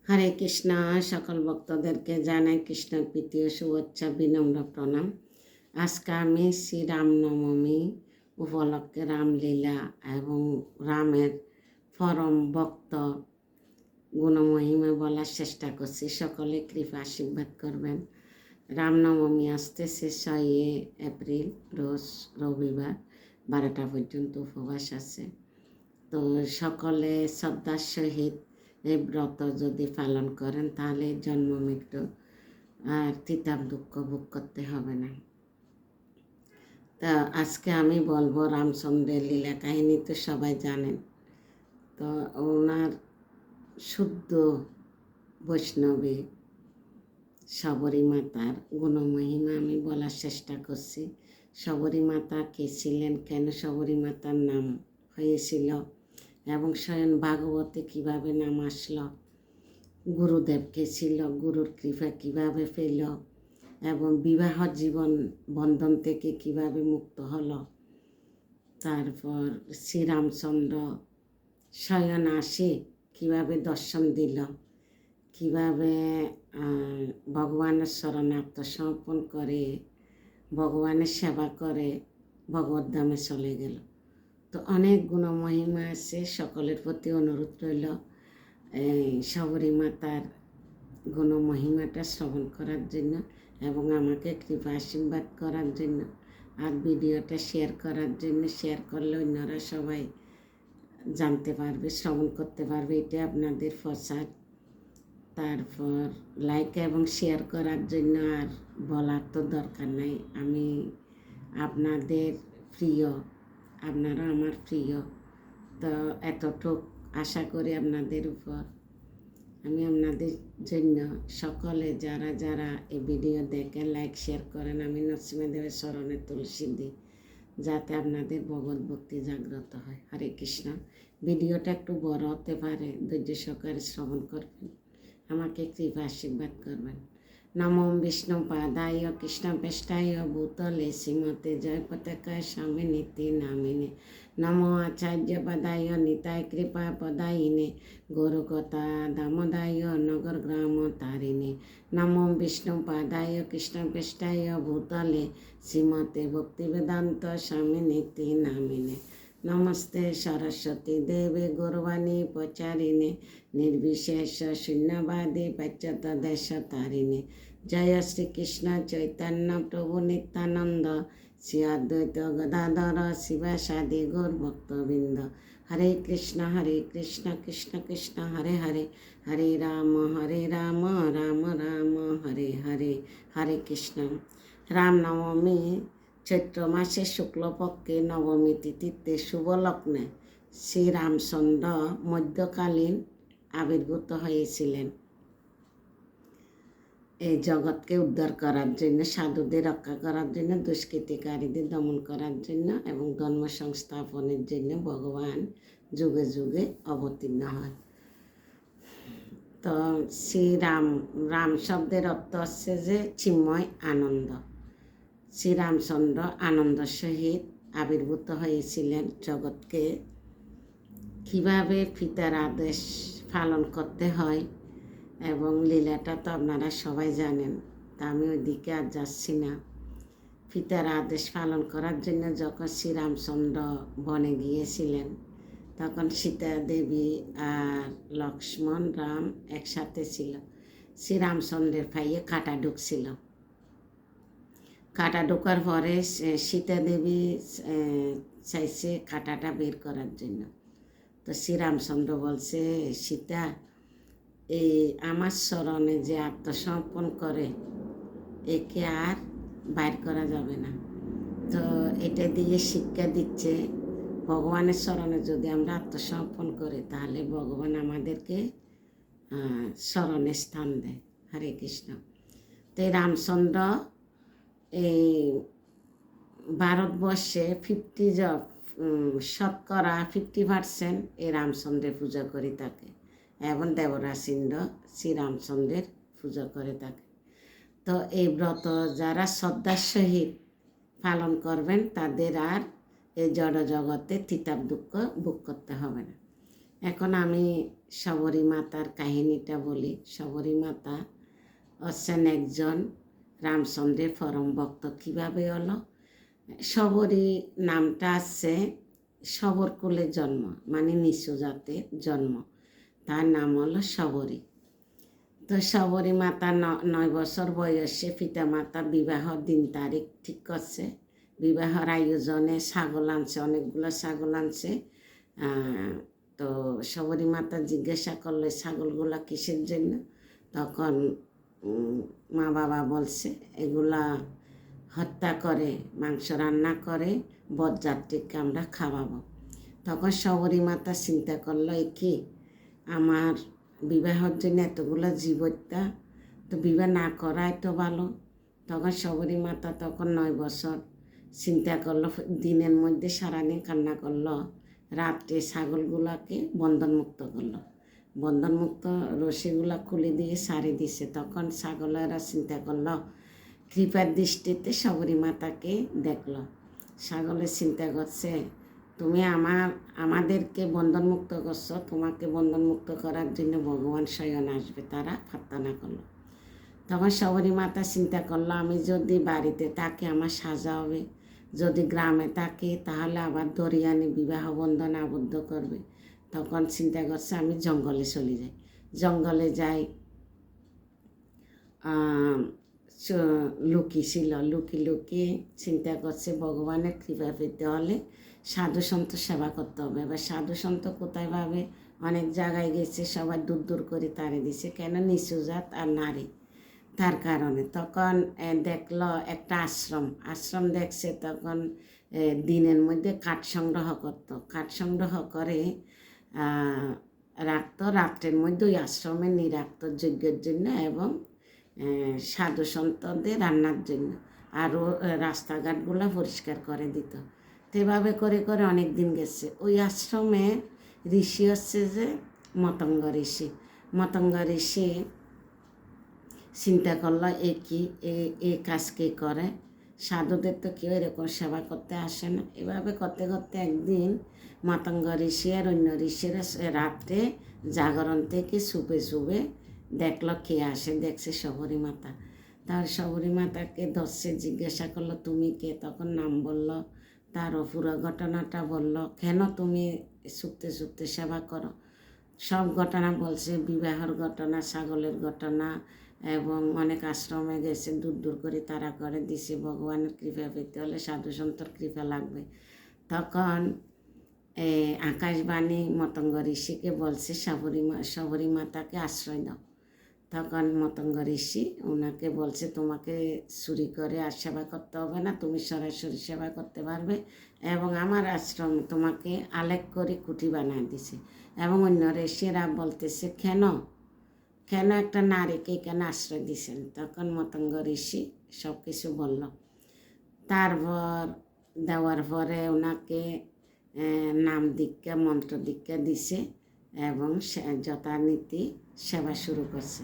হরে কৃষ্ণ। সকল ভক্তদেরকে জানাই কৃষ্ণের প্রীতি ও শুভেচ্ছা, বিনম্র প্রণাম। আজকে আমি শ্রীরামনবমী উপলক্ষে রামলীলা এবং রামের পরম ভক্ত গুণমহিমা বলার চেষ্টা করছি। সকলে কৃপা আশীর্বাদ করবেন। রামনবমী আসতেছে 6 এপ্রিল, রোজ রবিবার 12টা পর্যন্ত উপবাস আছে। তো সকলে শ্রদ্ধার সহিত এই ব্রত যদি পালন করেন তাহলে জন্ম মৃত্যু আর তিতাব দুঃখ ভোগ করতে হবে না। তা আজকে আমি বলবো রামচন্দ্রের লীলা কাহিনী তো সবাই জানেন। তো ওনার শুদ্ধ বৈষ্ণবী শবরী মাতার গুণমহিমা আমি বলার চেষ্টা করছি। শবরী মাতা কে ছিলেন, কেন শবরী মাতার নাম হয়েছিল এবং স্বয়ং ভাগবতে কীভাবে নাম আসলো, গুরুদেব কে ছিল, গুরুর কৃপা কীভাবে পেল এবং বিবাহ জীবন বন্ধন থেকে কীভাবে মুক্ত হলো। তারপর শ্রীরামচন্দ্র স্বয়ং আসে কীভাবে দর্শন দিল, কীভাবে ভগবানের শরণে আত্মসমর্পণ করে ভগবানের সেবা করে ভগবত ধামে চলে গেল। তো অনেক গুণমহিমা আছে। সকলের প্রতি অনুরোধ রইল এই শবরী মাতার গুণমহিমাটা শ্রবণ করার জন্য এবং আমাকে কৃপা আশীর্বাদ করার জন্য, আর ভিডিওটা শেয়ার করার জন্য। শেয়ার করলে অন্যরা সবাই জানতে পারবে, শ্রবণ করতে পারবে, এটা আপনাদের প্রচার। তারপর লাইক এবং শেয়ার করার জন্য আর বলার তো দরকার নাই। আমি আপনাদের প্রিয়, আপনারা আমার প্রিয়। তো এতটুক আশা করি আপনাদের উপর। আমি আপনাদের জন্য সকলে যারা যারা এই ভিডিও দেখেন, লাইক শেয়ার করেন, আমি নরসিংহ দেবের চরণে তুলসী দিই যাতে আপনাদের ভগবত ভক্তি জাগ্রত হয়। হরে কৃষ্ণ। ভিডিওটা একটু বড় হতে পারে, ধৈর্য সহকারে শ্রবণ করবেন, আমাকে কৃপা আশীর্বাদ করবেন। নমো বিষ্ণু পাদায় কৃষ্ণ পেষ্টায় ভূতলে শ্রীমতে জয় পতাকায় স্বামী নীতি নামিনে। নমো আচার্য পদায় নিতায় কৃপা পদায়িনে গৌরকথা দামোদায় নগর গ্রাম তারিণে। নমো বিষ্ণু পাদায় কৃষ্ণ পেষ্টায় ভূতলে শ্রীমতে ভক্তি বেদান্ত স্বামী নীতি নামিনে। নমস্তে সরস্বতী দেবে গৌরবাণী প্রচারিণে নির্বিশেষ শূন্যবাদী পাশ্চাত্য দেশ তারিণে। জয় শ্রীকৃষ্ণ চৈতন্য প্রভু নিত্যানন্দ শ্রী অদ্বৈত গদাধর শিবাসাদি গৌর ভক্তবৃন্দ। হরে কৃষ্ণ কৃষ্ণ কৃষ্ণ হরে হরে, হরে রাম রাম রাম হরে হরে। হরে কৃষ্ণ। রামনবমী চৈত্র মাসের শুক্লপক্ষে নবমী তিথিতে শুভ লগ্নে শ্রীরামচন্দ্র মধ্যকালীন আবির্ভূত হয়েছিলেন এই জগৎকে উদ্ধার করার জন্য, সাধুদের রক্ষা করার জন্য, দুষ্কৃতিকারীদের দমন করার জন্য এবং ধর্ম সংস্থাপনের জন্য ভগবান যুগে যুগে অবতীর্ণ হয়। তো রাম শব্দের অর্থ হচ্ছে যে চিন্ময় আনন্দ। শ্রীরামচন্দ্র আনন্দ সহিত আবির্ভূত হয়েছিলেন জগৎকে কীভাবে পিতার আদেশ পালন করতে হয় এবং লীলাটা তো আপনারা সবাই জানেন, তা আমি ওই দিকে আর যাচ্ছি না। পিতার আদেশ পালন করার জন্য যখন শ্রীরামচন্দ্র বনে গিয়েছিলেন তখন সীতা দেবী আর লক্ষ্মণ রাম একসাথে ছিল। শ্রীরামচন্দ্রের পায়ে কাঁটা ঢুকছিল। কাঁটা ঢোকার পরে সীতা দেবী চাইছে কাঁটাটা বের করার জন্য। তো শ্রীরামচন্দ্র বলছে, সীতা, এই আমার চরণে যে আত্মসমর্পণ করে একে আর বাইর করা যাবে না। তো এটা দিয়ে শিক্ষা দিচ্ছে ভগবানের চরণে যদি আমরা আত্মসমর্পণ করি তাহলে ভগবান আমাদেরকে চরণে স্থান দেয়। হরে কৃষ্ণ। তো রামচন্দ্র এই ভারতবর্ষে 50% এই রামচন্দ্রের পূজা করে থাকে এবং দেবরাজেন্দ্র শ্রীরামচন্দ্রের পূজা করে থাকে। তো এই ব্রত যারা শ্রদ্ধার সহিত পালন করবেন তাদের আর এই জড় জগতে তিতাব দুঃখ ভোগ করতে হবে না। এখন আমি শবরী মাতার কাহিনীটা বলি। শবরী মাতা হচ্ছেন একজন রামচন্দ্রের পরম ভক্ত। কীভাবে হলো? শবরী নামটা আসছে শবর কুলে জন্ম, মানে নিচু জাতের জন্ম, তার নাম হলো শবরী। তো শবরী মাতা 9 বছর বয়সে পিতা মাতা বিবাহ দিন তারিখ ঠিক করছে। বিবাহের আয়োজনে ছাগল আনছে, অনেকগুলো ছাগল আনছে। তো শবরী মাতা জিজ্ঞাসা করলে ছাগলগুলা কিসের জন্য? তখন মা বাবা বলছে এগুলা হত্যা করে মাংস রান্না করে বরযাত্রীকে আমরা খাওয়াবো। তখন শবরী মাতা চিন্তা করলো কি, আমার বিবাহের জন্য এতগুলো জীব হত্যা, তো বিবাহ না করাই তো ভালো। তখন শবরী মাতা তখন 9 বছর চিন্তা করলো, দিনের মধ্যে সারাদিন কান্না করলো, রাত্রে ছাগলগুলাকে বন্ধনমুক্ত করলো। বন্ধনমুক্ত রশিগুলা খুলে দিয়ে সারি দিছে। তখন ছাগলেরা চিন্তা করলো, কৃপার দৃষ্টিতে শবরী মাতাকে দেখলো। ছাগলের চিন্তা করছে, তুমি আমাদেরকে বন্ধনমুক্ত করছো, তোমাকে বন্ধনমুক্ত করার জন্য ভগবান স্বয়ং আসবে। তারা প্রার্থনা করলো। তখন শবরী মাতা চিন্তা করলো, আমি যদি বাড়িতে থাকি আমার সাজা হবে, যদি গ্রামে থাকি তাহলে আবার দরিয়ানি বিবাহ বন্ধন আবদ্ধ করবে। তখন চিন্তা করছে আমি জঙ্গলে চলে যাই। জঙ্গলে যাই, লুকি ছিল, লুকি চিন্তা করছে ভগবানের কৃপা পেতে হলে সাধু সন্ত সেবা করতে হবে। এবার সাধু সন্ত কোথায় পাবে? অনেক জায়গায় গেছে, সবাই দূর দূর করে তাড়ে দিছে, কেন? নিচু জাত আর নারী, তার কারণে। তখন দেখলো একটা আশ্রম দেখছে। তখন দিনের মধ্যে কাঠ সংগ্রহ করতো, কাঠ সংগ্রহ করে রাখতো, রাত্রের মধ্যে ওই আশ্রমে নিয়ে রাখতো যজ্ঞের জন্য এবং সাধু সন্তদের রান্নার জন্য, আরও রাস্তাঘাটগুলো পরিষ্কার করে দিত। তো এভাবে করে করে অনেক দিন গেছে। ওই আশ্রমে ঋষি হচ্ছে যে মতঙ্গ ঋষি। মতঙ্গ ঋষি চিন্তা করলো এই কাজ কে করে? সাধুদের তো কেউ এরকম সেবা করতে আসে না। এভাবে করতে করতে একদিন মতঙ্গ ঋষি আর অন্য ঋষিরা রাত্রে জাগরণ থেকে ছুপে ছুপে দেখলো কে আসে। দেখছে শবরী মাতা। তার শবরী মাতাকে ধরছে, জিজ্ঞাসা করলো তুমি কে? তখন নাম বলল, তার পুরো ঘটনাটা বলল, কেন তুমি ছুপতে ছুপতে সেবা করো। সব ঘটনা বলছে, বিবাহের ঘটনা, ছাগলের ঘটনা, এবং অনেক আশ্রমে গেছে, দূর দূর করে তারা করে দিছে। ভগবানের কৃপা পেতে হলে সাধু সন্তর কৃপা লাগবে। তখন আকাশবাণী মতঙ্গ ঋষিকে বলছে শবরী মাতাকে আশ্রয় দাও। তখন মতঙ্গ ঋষি ওনাকে বলছে, তোমাকে চুরি করে আর সেবা করতে হবে না, তুমি সরাসরি সেবা করতে পারবে, এবং আমার আশ্রম তোমাকে আলেক করে কুটি বানায় দিছে। এবং অন্য ঋষিরা বলতেছে, কেন একটা নারীকে কেন আশ্রয় দিছেন? তখন মতঙ্গ ঋষি সব কিছু বলল। তারপর দেওয়ার পরে ওনাকে নাম দীক্ষা, মন্ত্র দীক্ষা দিছে এবং যথানীতি সেবা শুরু করছে।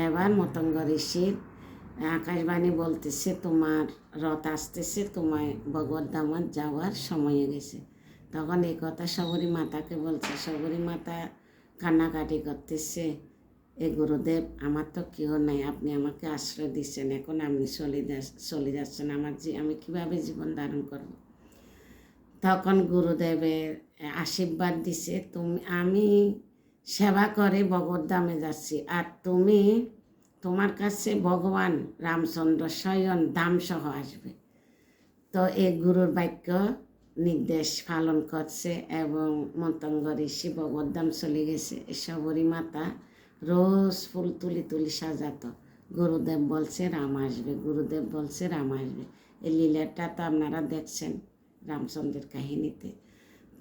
এবার মতঙ্গ ঋষির আকাশবাণী বলতেছে, তোমার রথ আসতেছে, তোমায় ভগবত ধামে যাওয়ার সময় গেছে। তখন এই কথা শবরী মাতাকে বলছে। শবরী মাতা কান্নাকাটি করতেছে, এ গুরুদেব, আমার তো কেউ নাই, আপনি আমাকে আশ্রয় দিচ্ছেন, এখন আপনি চলে যাচ্ছেন, আমি কীভাবে জীবন ধারণ করব? তখন গুরুদেবের আশীর্বাদ দিছে, আমি সেবা করে ভগবত ধামে যাচ্ছি, আর তোমার কাছে ভগবান রামচন্দ্র স্বয়ং দামসহ আসবে। তো এই গুরুর বাক্য নির্দেশ পালন করছে এবং মতঙ্গ ঋষি ভগবত ধাম চলে গেছে। শবরী মাতা রোজ ফুল তুলি সাজাতো। গুরুদেব বলছে রাম আসবে, গুরুদেব বলছে রাম আসবে। এই লীলাটা তো আপনারা দেখছেন রামচন্দ্রের কাহিনীতে।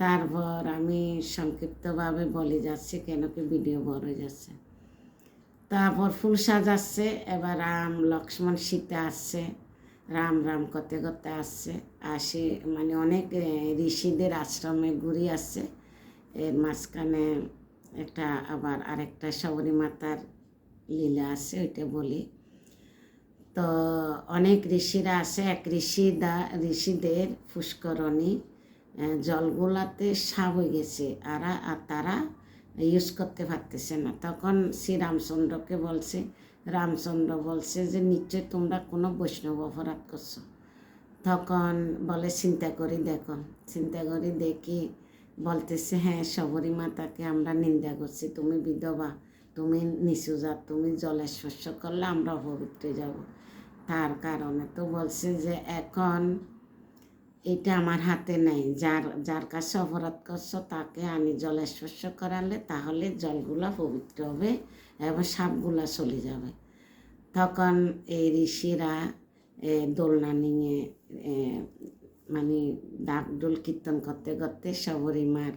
তারপর আমি সংক্ষিপ্তভাবে বলে যাচ্ছি, কেন কি ভিডিও বড় হয়ে যাচ্ছে। তারপর ফুল সাজাচ্ছে, এবার রাম লক্ষ্মণ সীতা আসছে, রাম করতে করতে আসে, মানে অনেক ঋষিদের আশ্রমে ঘুরে আসছে। এর মাঝখানে আবার আরেকটা শবরী মাতার লীলা আছে, ওইটা বলি। তো অনেক ঋষিরা আসে, এক ঋষিদের পুষ্করণী জলগুলাতে সাপ হয়ে গেছে, আর তারা ইউজ করতে পারতেছে না। তখন শ্রী রামচন্দ্রকে বলছে, রামচন্দ্র বলছে যে নিশ্চয় তোমরা কোনো বৈষ্ণব অপরাধ করছো। তখন বলে চিন্তা করি দেখো, চিন্তা করি দেখি, বলতেছে হ্যাঁ শবরী মাতাকে আমরা নিন্দা করছি, তুমি বিধবা, তুমি নিচু জাত, তুমি জলে স্পর্শ করলে আমরা অপবিত্র যাব। তার কারণে তো বলছে যে এখন এটা আমার হাতে নেই, যার যার কাছে অপরাধ করছো তাকে আনি জলে স্পর্শ করালে তাহলে জলগুলা পবিত্র হবে এবং সাপগুলা চলে যাবে। তখন এই ঋষিরা দোলনা নিয়ে মানে ডাকডোল কীর্তন করতে করতে শবরীমার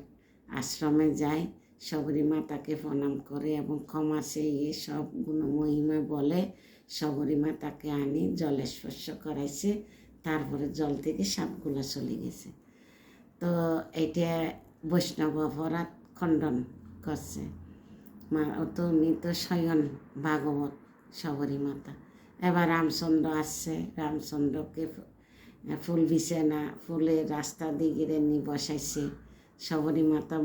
আশ্রমে যায়। শবরীমা তাকে প্রণাম করে এবং ক্ষমা চেয়ে সব গুণমহিমা বলে শবরীমা তাকে আনি জলে স্পর্শ করাইছে, তারপরে জল থেকে সাপগুলো চলে গেছে। তো এটা বৈষ্ণব অপরাধ খণ্ডন করছে। তো উনি তো স্বয়ং ভাগবত শবরী মাতা। এবার রামচন্দ্র আসছে, রামচন্দ্রকে ফুল বিছানা ফুলের রাস্তা দিকে নি বসাইছে। শবরী মাতা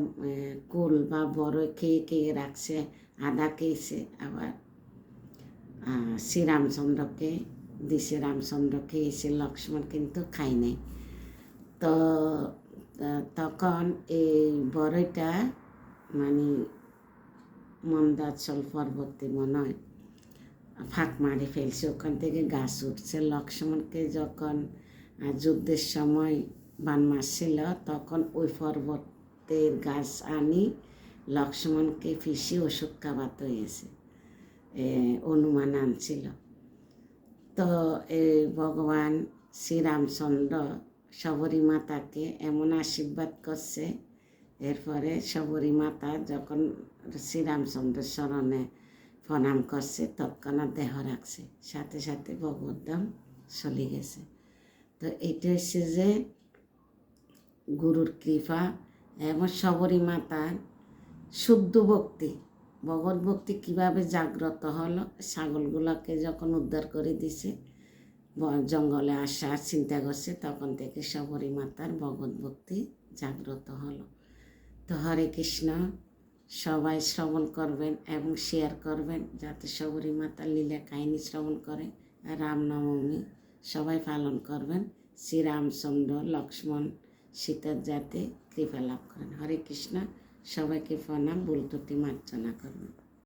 কুল বা বড় খেয়ে খেয়ে রাখছে, আদা খেয়েছে, আবার শ্রীরামচন্দ্রকে দিছে, রামচন্দ্র খেয়েছে, লক্ষ্মণ কিন্তু খাই নাই। তো তখন এই বড়ইটা মানে মন্দাচল পর্বতে মনে হয় ফাঁক মারি ফেলছে, ওখান থেকে গাছ উঠছে। লক্ষ্মণকে যখন যুদ্ধের সময় বান মারছিল তখন ওই পর্বতের গাছ আনি লক্ষ্মণকে পিষে ওষুধ খাওয়াতে হয়েছে, অনুমান আনছিল। তো এই ভগবান শ্রীরামচন্দ্র শবরী মাতাকে এমন আশীর্বাদ করছে, এরপরে শবরী মাতা যখন শ্রীরামচন্দ্রের স্মরণে প্রণাম করছে তৎক্ষণাৎ দেহ রাখছে, সাথে সাথে ভগবদ্ধাম চলে গেছে। তো এটা হচ্ছে যে গুরুর কৃপা এবং শবরী মাতার শুদ্ধ ভক্তি, ভগবত ভক্তি কীভাবে জাগ্রত হলো। ছাগলগুলোকে যখন উদ্ধার করে দিছে, জঙ্গলে আসার চিন্তা করছে, তখন থেকে শবরী মাতার ভগবত ভক্তি জাগ্রত হলো। তো হরে কৃষ্ণ, সবাই শ্রবণ করবেন এবং শেয়ার করবেন যাতে শবরী মাতার লীলা কাহিনী শ্রবণ করে। রামনবমী সবাই পালন করবেন, শ্রীরামচন্দ্র লক্ষ্মণ সীতার যাতে কৃপা লাভ করেন। হরে কৃষ্ণ, সবাইকে প্রণাম, ভুল ত্রুটি মার্জনা করবেন।